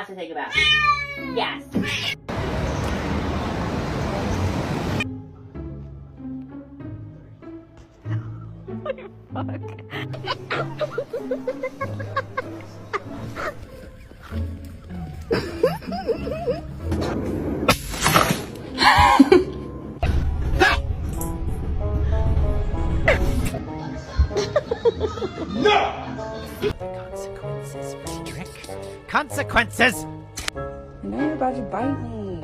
to take a bath. Yes. Consequences, Frederick. Consequences! I know you're about to bite me.